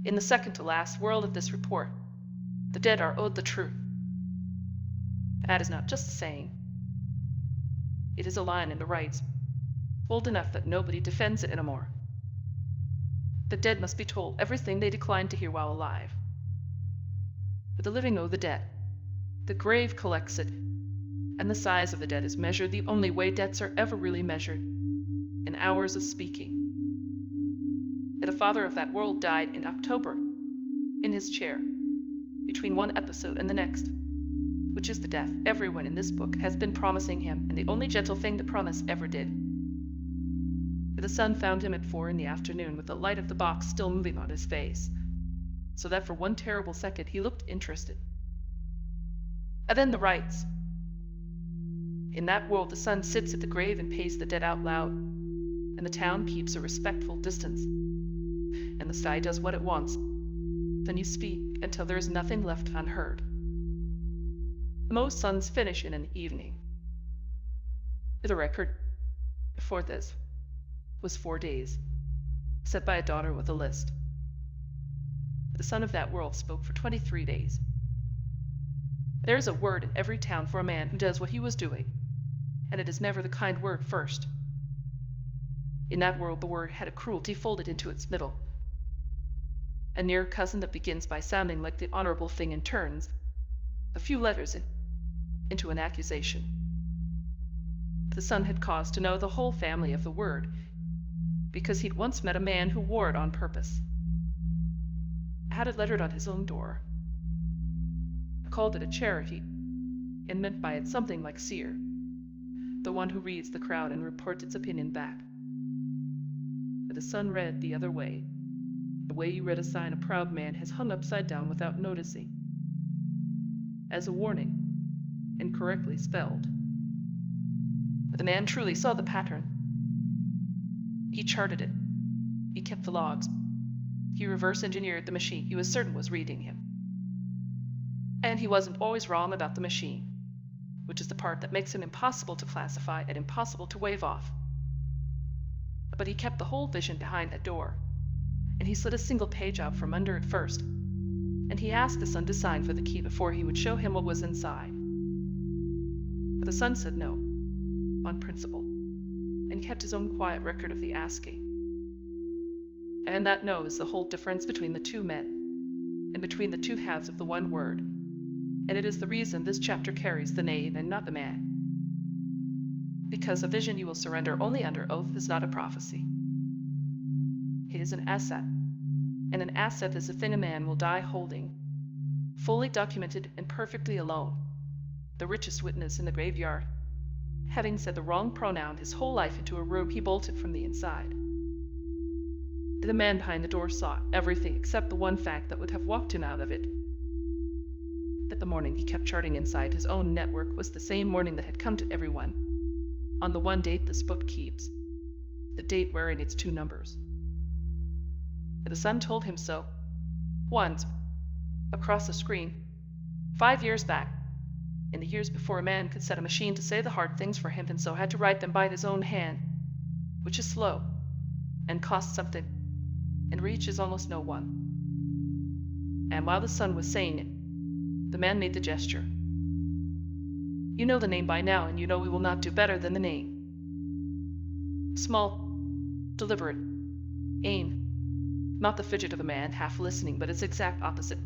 In the second to last world of this report, the dead are owed the truth. That is not just a saying. It is a line in the rights, bold enough that nobody defends it anymore. The dead must be told everything they declined to hear while alive. But the living owe the debt. The grave collects it, and the size of the debt is measured the only way debts are ever really measured, in hours of speaking. The father of that world died in October, in his chair, between one episode and the next, which is the death everyone in this book has been promising him, and the only gentle thing the promise ever did. The sun found him at 4 p.m. with the light of the box still moving on his face, so that for one terrible second he looked interested. And then the rites. In that world the sun sits at the grave and pays the dead out loud, and the town keeps a respectful distance, and the sky does what it wants. Then you speak until there is nothing left unheard. Most suns finish in an evening. The record before this was 4 days, set by a daughter with a list. The son of that world spoke for 23 days. There is a word in every town for a man who does what he was doing, and it is never the kind word first. In that world the word had a cruelty folded into its middle, a near cousin that begins by sounding like the honorable thing and turns a few letters into an accusation. The son had cause to know the whole family of the word, because he'd once met a man who wore it on purpose. Had it lettered on his own door. Called it a charity, and meant by it something like seer, the one who reads the crowd and reports its opinion back. But the son read the other way, the way you read a sign a proud man has hung upside down without noticing, as a warning, incorrectly spelled. But the man truly saw the pattern. He charted it. He kept the logs. He reverse-engineered the machine he was certain was reading him. And he wasn't always wrong about the machine, which is the part that makes it impossible to classify and impossible to wave off. But he kept the whole vision behind that door, and he slid a single page out from under it first, and he asked the son to sign for the key before he would show him what was inside. But the son said no, on principle, and kept his own quiet record of the asking. And that no is the whole difference between the two men, and between the two halves of the one word, and it is the reason this chapter carries the knave and not the man. Because a vision you will surrender only under oath is not a prophecy. It is an asset, and an asset is a thing a man will die holding, fully documented and perfectly alone, the richest witness in the graveyard, having said the wrong pronoun his whole life into a room he bolted from the inside. The man behind the door saw everything except the one fact that would have walked him out of it. That the morning he kept charting inside his own network was the same morning that had come to everyone, on the one date this book keeps, the date wearing its 2 numbers. The son told him so, once, across the screen, 5 years back, in the years before a man could set a machine to say the hard things for him and so had to write them by his own hand, which is slow, and costs something, and reaches almost no one. And while the son was saying it, the man made the gesture. You know the name by now, and you know we will not do better than the name. Small, deliberate, aim, not the fidget of a man half listening, but its exact opposite.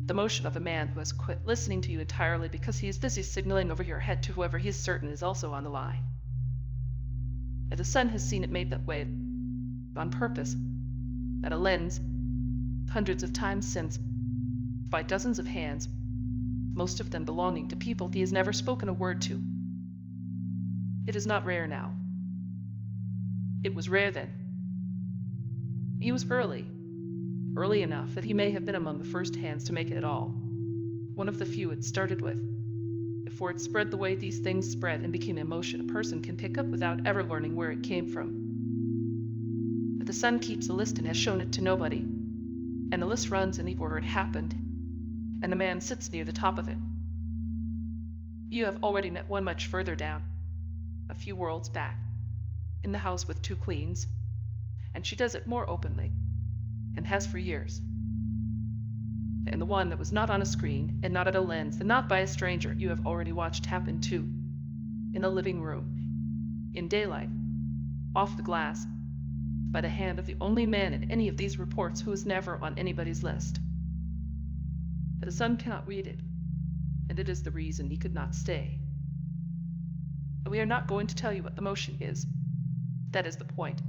The motion of a man who has quit listening to you entirely because he is busy signaling over your head to whoever he is certain is also on the line. And the son has seen it made that way, on purpose, at a lens, hundreds of times since, by dozens of hands, most of them belonging to people he has never spoken a word to. It is not rare now. It was rare then. He was early enough that he may have been among the first hands to make it at all, one of the few it started with, before it spread the way these things spread and became emotion a person can pick up without ever learning where it came from. But the son keeps a list and has shown it to nobody, and the list runs in the order it happened, and the man sits near the top of it. You have already met one much further down, a few worlds back, in the house with 2 queens, and she does it more openly, and has for years. and the one that was not on a screen, and not at a lens, and not by a stranger you have already watched happen too, in a living room, in daylight, off the glass, by the hand of the only man in any of these reports who is never on anybody's list. The son cannot read it, and it is the reason he could not stay. We are not going to tell you what the motion is. That is the point.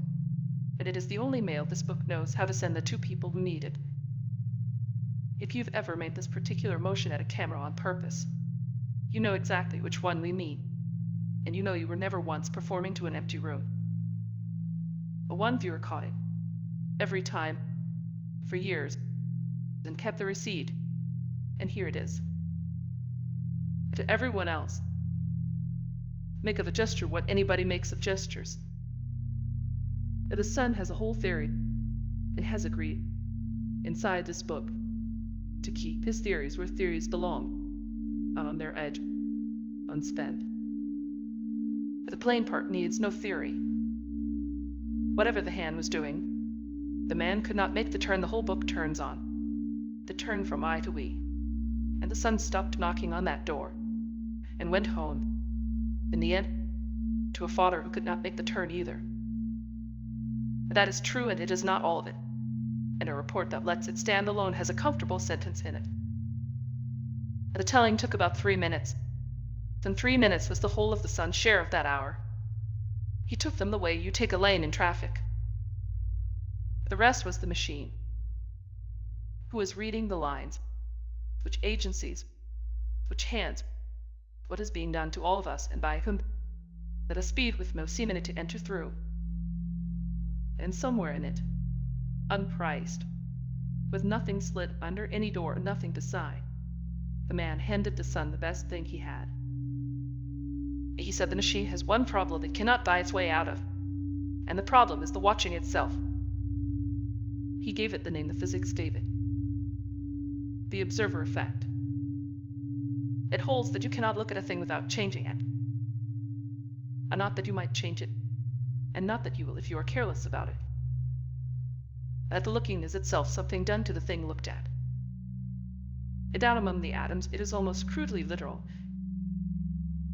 But it is the only mail this book knows how to send the two people who need it. If you've ever made this particular motion at a camera on purpose, you know exactly which one we mean, and you know you were never once performing to an empty room. But one viewer caught it, every time, for years, and kept the receipt, and here it is. To everyone else, make of a gesture what anybody makes of gestures. The son has a whole theory, it has agreed, inside this book, to keep his theories where theories belong, on their edge, unspent. But the plain part needs no theory. Whatever the hand was doing, the man could not make the turn the whole book turns on, the turn from I to we. And the son stopped knocking on that door, and went home, in the end, to a father who could not make the turn either. But that is true, and it is not all of it, and a report that lets it stand alone has a comfortable sentence in it. The telling took about 3 minutes, and 3 minutes was the whole of the son's share of that hour. He took them the way you take a lane in traffic. The rest was the machine, who was reading the lines, which agencies, which hands, what is being done to all of us and by whom, at a speed with no seeming to enter through. And somewhere in it, unpriced, with nothing slid under any door and nothing beside, the man handed the son the best thing he had. He said the machine has one problem it cannot buy its way out of, and the problem is the watching itself. He gave it the name the physics gave it, the observer effect. It holds that you cannot look at a thing without changing it, and not that you might change it, and not that you will if you are careless about it. That the looking is itself something done to the thing looked at. And down among the atoms it is almost crudely literal.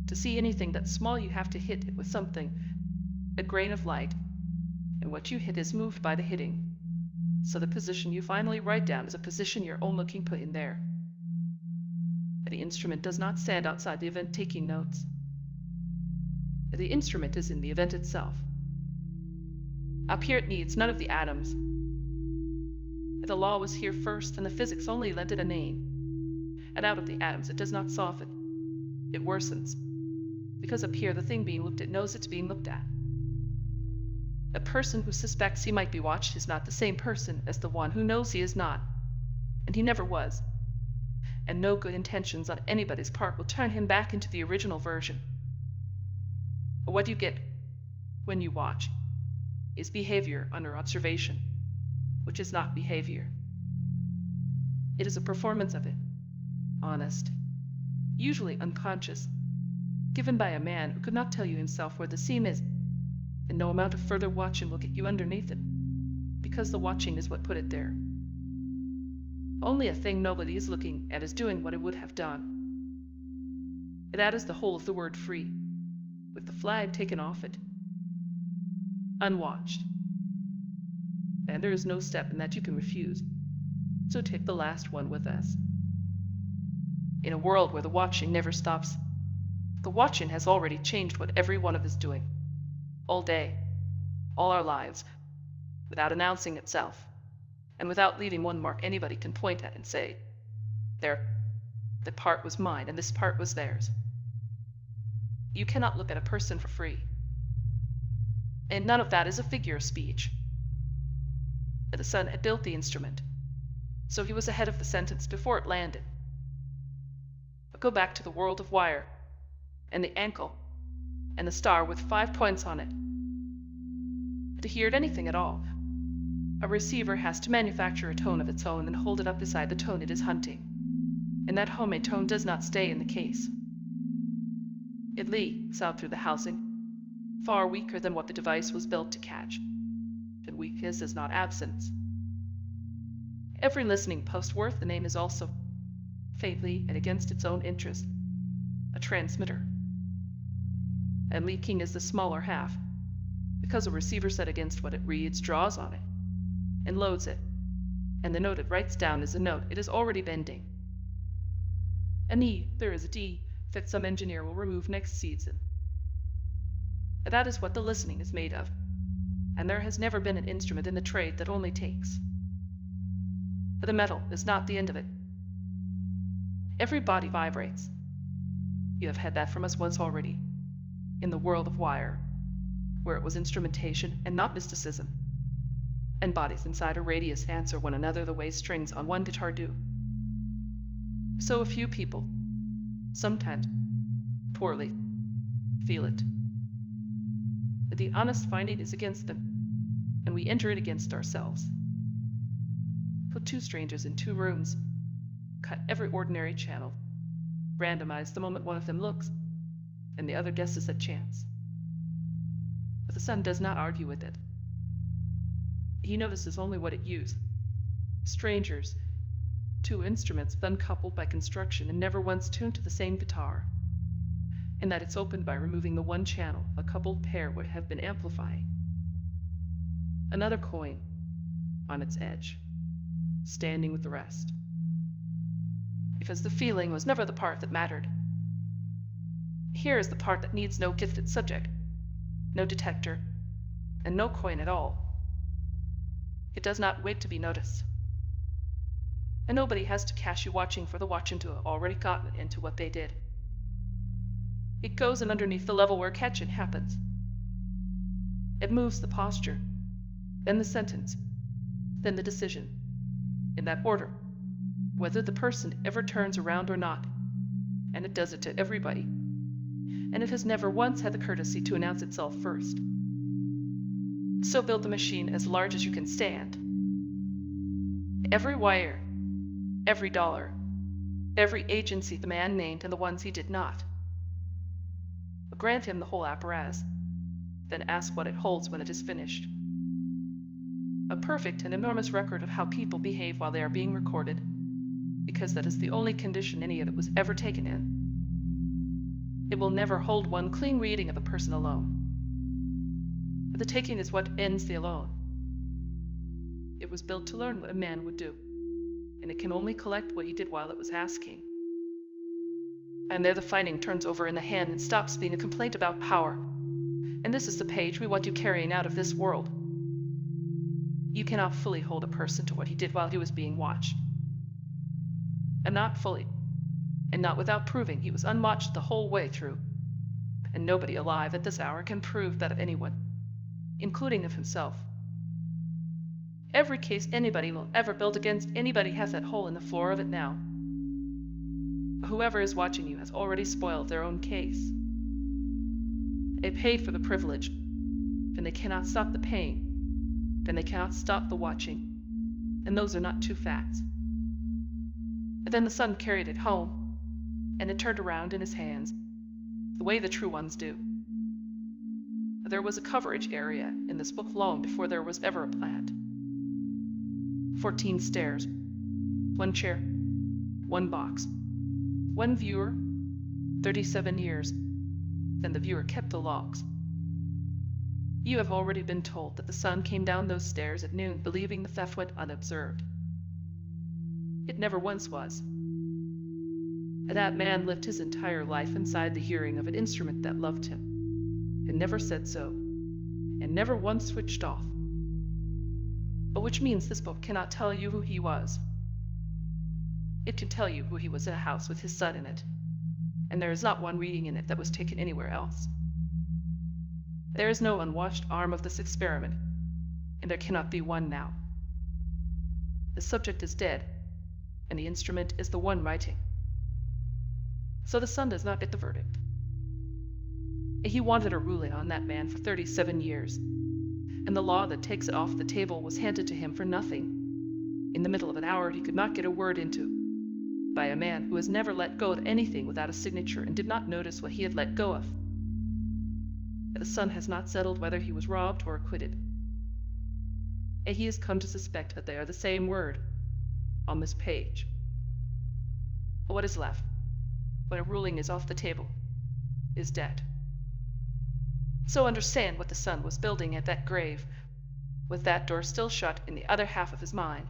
To see anything that's small you have to hit it with something, a grain of light, and what you hit is moved by the hitting. So the position you finally write down is a position your own looking put in there. The instrument does not stand outside the event taking notes. The instrument is in the event itself. Up here it needs none of the atoms. The law was here first, and the physics only lent it a name. And out of the atoms it does not soften. It worsens. Because up here the thing being looked at knows it's being looked at. A person who suspects he might be watched is not the same person as the one who knows he is not, and he never was. And no good intentions on anybody's part will turn him back into the original version. But what you get when you watch is behavior under observation, which is not behavior. It is a performance of it, honest, usually unconscious, given by a man who could not tell you himself where the seam is, and no amount of further watching will get you underneath it, because the watching is what put it there. Only a thing nobody is looking at is doing what it would have done. That is the whole of the word free, with the flag taken off it. Unwatched. And there is no step in that you can refuse, so take the last one with us. In a world where the watching never stops, the watching has already changed what every one of us is doing, all day, all our lives, without announcing itself, and without leaving one mark anybody can point at and say, there, the part was mine and this part was theirs. You cannot look at a person for free. And none of that is a figure of speech. The son had built the instrument, so he was ahead of the sentence before it landed. But go back to the world of wire, and the ankle, and the star with 5 points on it. To hear it anything at all, a receiver has to manufacture a tone of its own and hold it up beside the tone it is hunting. And that homemade tone does not stay in the case. It leaks out through the housing, far weaker than what the device was built to catch. And weakness is not absence. Every listening post worth the name is also, faintly and against its own interest, a transmitter. And leaking is the smaller half, because a receiver set against what it reads draws on it and loads it, and the note it writes down is a note it is already bending. An E, there is a D, that some engineer will remove next season. That is what the listening is made of, and there has never been an instrument in the trade that only takes. But the metal is not the end of it. Every body vibrates. You have had that from us once already, in the world of wire, where it was instrumentation and not mysticism, and bodies inside a radius answer one another the way strings on one guitar do. So a few people, sometimes poorly, feel it. But the honest finding is against them, and we enter it against ourselves. Put two strangers in two rooms, cut every ordinary channel, randomize the moment one of them looks, and the other guesses at chance. But the sun does not argue with it. He notices only what it used. Strangers, two instruments uncoupled by construction and never once tuned to the same guitar, and that it's opened by removing the one channel a coupled pair would have been amplifying. Another coin on its edge, standing with the rest. Because the feeling was never the part that mattered. Here is the part that needs no gifted subject, no detector, and no coin at all. It does not wait to be noticed. And nobody has to catch you watching for the watching to have already gotten into what they did. It goes in underneath the level where catching happens. It moves the posture, then the sentence, then the decision, in that order, whether the person ever turns around or not, and it does it to everybody. And it has never once had the courtesy to announce itself first. So build the machine as large as you can stand. Every wire, every dollar, every agency the man named and the ones he did not. But grant him the whole apparatus, then ask what it holds when it is finished. A perfect and enormous record of how people behave while they are being recorded, because that is the only condition any of it was ever taken in. It will never hold one clean reading of a person alone. But the taking is what ends the alone. It was built to learn what a man would do, and it can only collect what he did while it was asking. And there the finding turns over in the hand and stops being a complaint about power. And this is the page we want you carrying out of this world. You cannot fully hold a person to what he did while he was being watched. And not fully, and not without proving he was unwatched the whole way through. And nobody alive at this hour can prove that of anyone, including of himself. Every case anybody will ever build against anybody has that hole in the floor of it now. Whoever is watching you has already spoiled their own case. They paid for the privilege, and they cannot stop the paying, then they cannot stop the watching, and those are not two facts. And then the sun carried it home, and it turned around in his hands, the way the true ones do. There was a coverage area in this book long before there was ever a plant. 14 stairs, one chair, one box, one viewer, 37 years. Then the viewer kept the logs. You have already been told that the sun came down those stairs at noon, believing the theft went unobserved. It never once was. That man lived his entire life inside the hearing of an instrument that loved him, and never said so, and never once switched off. But which means this book cannot tell you who he was. It can tell you who he was in a house with his son in it, and there is not one reading in it that was taken anywhere else. There is no unwashed arm of this experiment, and there cannot be one now. The subject is dead, and the instrument is the one writing. So the son does not get the verdict. He wanted a ruling on that man for 37 years, and the law that takes it off the table was handed to him for nothing, in the middle of an hour he could not get a word into, by a man who has never let go of anything without a signature and did not notice what he had let go of. The son has not settled whether he was robbed or acquitted. And he has come to suspect that they are the same word, on this page. What is left, when a ruling is off the table, is debt. So understand what the son was building at that grave, with that door still shut in the other half of his mind,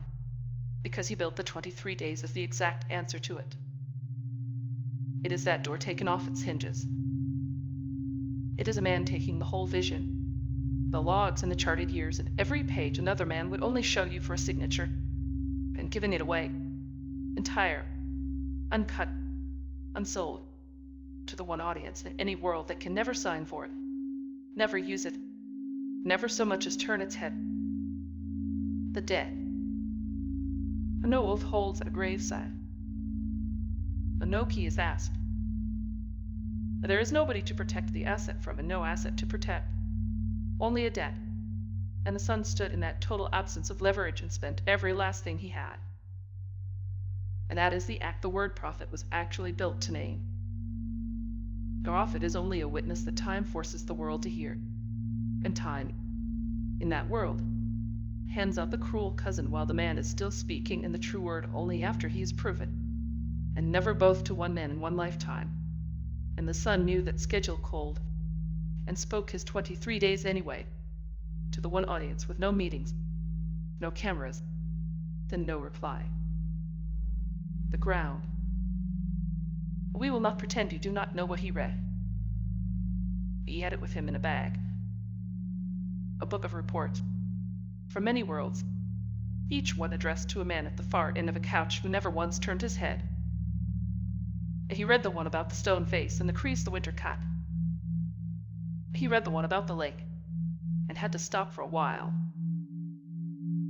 because he built the 23 days as the exact answer to it. It is that door taken off its hinges. It is a man taking the whole vision, the logs and the charted years, and every page another man would only show you for a signature, and giving it away, entire, uncut, unsold, to the one audience in any world that can never sign for it, never use it, never so much as turn its head. The dead. No oath holds at a graveside. No key is asked. There is nobody to protect the asset from, and no asset to protect. Only a debt. And the son stood in that total absence of leverage and spent every last thing he had. And that is the act the word prophet was actually built to name. Prophet is only a witness that time forces the world to hear. And time, in that world, hands out the cruel cousin while the man is still speaking in the true word only after he is proven, and never both to one man in one lifetime. And the son knew that schedule cold, and spoke his 23 days anyway, to the one audience with no meetings, no cameras, then no reply. The ground. We will not pretend you do not know what he read. He had it with him in a bag. A book of reports, from many worlds, each one addressed to a man at the far end of a couch who never once turned his head. He read the one about the stone face and the crease the winter cut. He read the one about the lake, and had to stop for a while.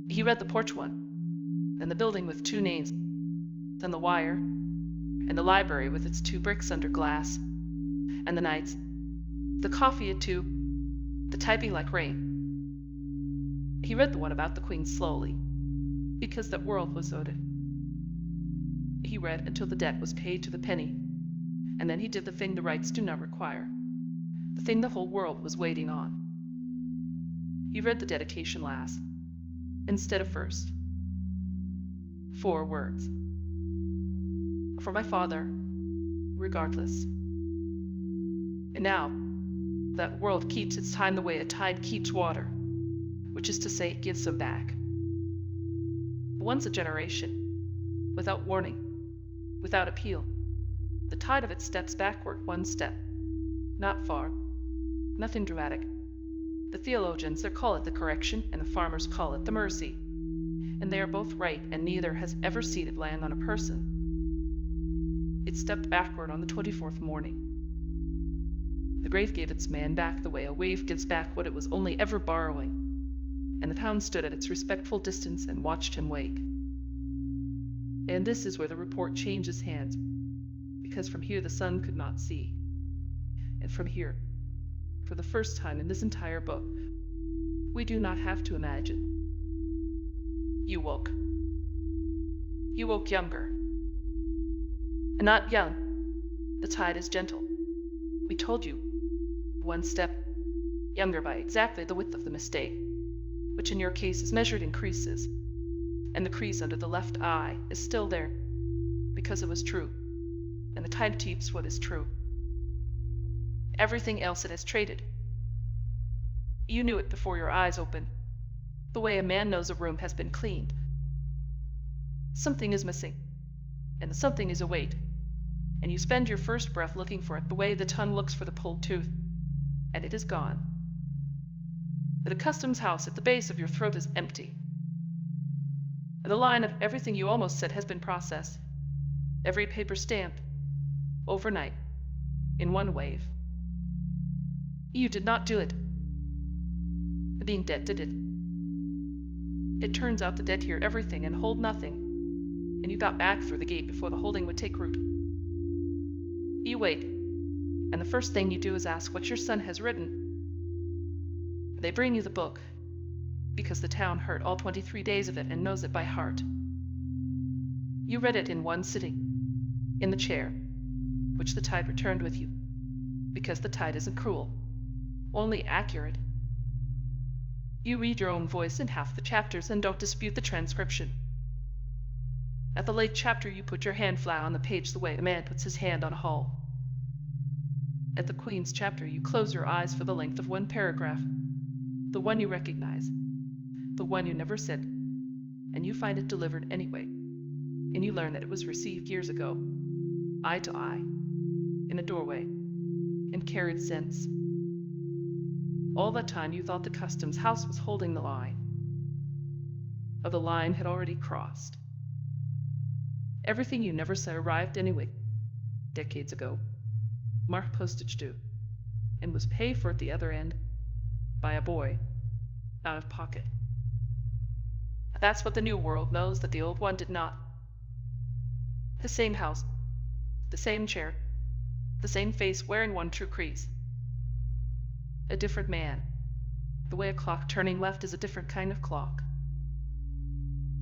He read the porch one, and the building with 2 names, then the wire, and the library with its 2 bricks under glass, and the nights, the coffee at 2, the typing like rain. He read the one about the queen slowly, because that world was owed it. He read until the debt was paid to the penny, and then he did the thing the rights do not require, the thing the whole world was waiting on. He read the dedication last, instead of first. 4 words. For my father, regardless. And now, that world keeps its time the way a tide keeps water, which is to say it gives them back. Once a generation, without warning, without appeal, the tide of it steps backward 1 step, not far, nothing dramatic. The theologians they call it the correction, and the farmers call it the mercy, and they are both right, and neither has ever seen it land on a person. It stepped backward on the 24th morning. The grave gave its man back the way a wave gives back what it was only ever borrowing, and the town stood at its respectful distance and watched him wake. And this is where the report changes hands, because from here the sun could not see. And from here, for the first time in this entire book, we do not have to imagine. You woke. You woke younger. And not young. The tide is gentle. We told you. 1 step younger by exactly the width of the mistake, which in your case is measured in creases, and the crease under the left eye is still there, because it was true, and the tide keeps what is true. Everything else it has traded. You knew it before your eyes opened, the way a man knows a room has been cleaned. Something is missing, and the something is a weight, and you spend your first breath looking for it the way the tongue looks for the pulled tooth, and it is gone. The customs house at the base of your throat is empty. The line of everything you almost said has been processed, every paper stamped, overnight, in 1 wave. You did not do it. Being dead did it. It turns out the dead hear everything and hold nothing, and you got back through the gate before the holding would take root. You wait, and the first thing you do is ask what your son has written. They bring you the book, because the town heard all 23 days of it and knows it by heart. You read it in 1 sitting, in the chair, which the tide returned with you, because the tide isn't cruel, only accurate. You read your own voice in half the chapters and don't dispute the transcription. At the late chapter, you put your hand flat on the page the way a man puts his hand on a hull. At the Queen's chapter, you close your eyes for the length of one paragraph, the one you recognize, the one you never said, and you find it delivered anyway, and you learn that it was received years ago, eye to eye, in a doorway, and carried thence. All that time you thought the customs house was holding the line, but the line had already crossed. Everything you never said arrived anyway, decades ago, marked postage due, and was paid for at the other end by a boy, out of pocket. That's what the new world knows that the old one did not. The same house, the same chair, the same face wearing one true crease. A different man. The way a clock turning left is a different kind of clock.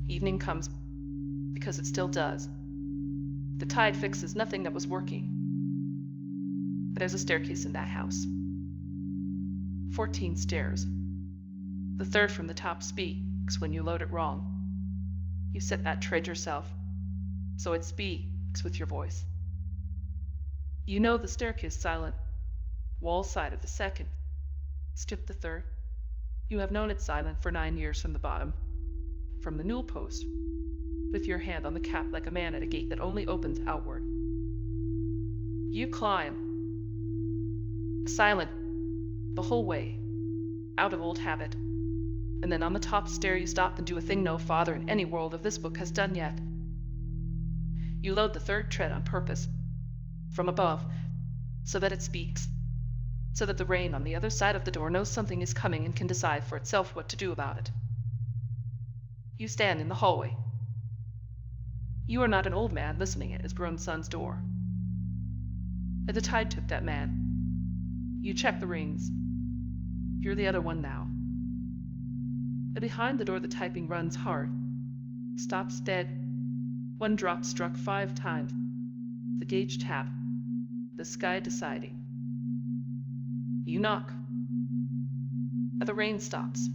Evening comes because it still does. The tide fixes nothing that was working. But there's a staircase in that house. 14 stairs. The third from the top speaks when you load it wrong. You set that tread yourself, so it speaks with your voice. You know the staircase silent, wall side of the second. Skip the third. You have known it silent for 9 years from the bottom, from the newel post, with your hand on the cap like a man at a gate that only opens outward. You climb, silent, the whole way, out of old habit, and then on the top stair you stop and do a thing no father in any world of this book has done yet. You load the third tread on purpose, from above, so that it speaks, so that the rain on the other side of the door knows something is coming and can decide for itself what to do about it. You stand in the hallway. You are not an old man listening at his grown son's door. At the tide took that man. You check the rings. You're the other one now. And behind the door the typing runs hard, stops dead. One drop struck 5 times. The gauge tap. The sky deciding. You knock. And the rain stops.